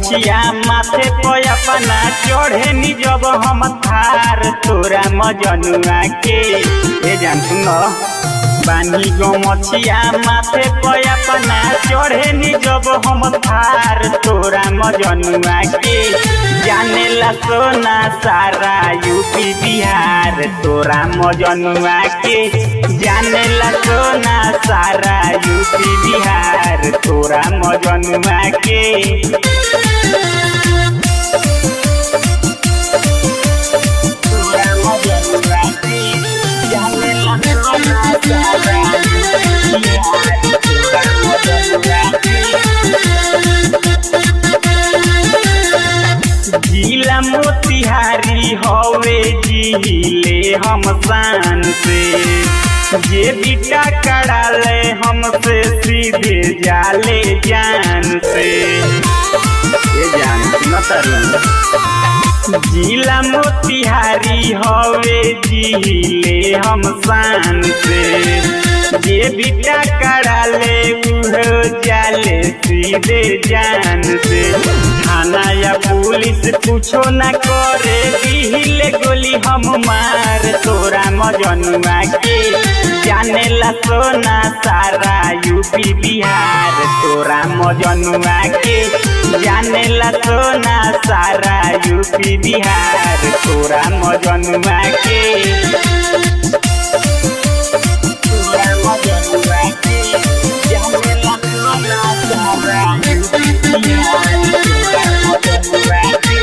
मोछिया माथे पे अपना चढ़े नी जब हम थार तोरा मजनुआ के जान सुन बानी गो मोछिया माथे पे अपना चढ़े नी जब हम थार तोरा मजनुआ के जाने ला सोना सारा यूपी बिहार तोरा मजनुआ के जाने ला सोना सारा यूपी बिहार तोरा मजनुआ के जिला मोतिहारी हवे जिले हम शान से जे बिटा कराले हमसे सीधे जाले जान से ये जान न जिला मोतिहारी हवे जिले हम शान से जे बिटा कराले उहो जाले सीधे जान से थाना या पुलिस कुछो न करे दिहिले गोली हम मार तोरा मजनुआ के जाने ला सोना सारा यूपी बिहार तोरा मजनुआ के जाने ला सोना सारा यूपी बिहार तोरा मजनुआ के तोरा मजनुआ के जाने ला सोना सारा यूपी बिहार तोरा मजनुआ के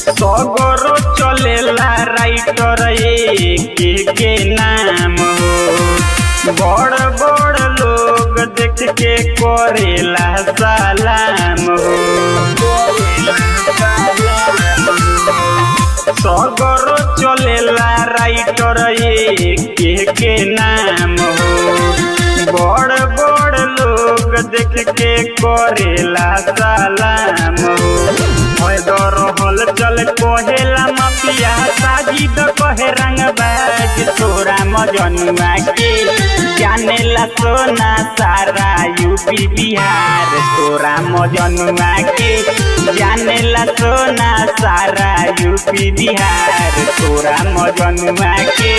सगरो चलेला राइटर के नाम हो बड़ बड़ लोग देख के करेला सलाम हो सगरो चलेला राइटर के नाम हो बड़ बड़ लोग देख के करेला सलाम हो रहल चल कहेला माफिया साजिद कहे रंगबाज तोरा मजनुआ के जाने ला सोना सारा यूपी बिहार तोरा मजनुआ के जाने ला सोना सारा यूपी बिहार तोरा मजनुआ के।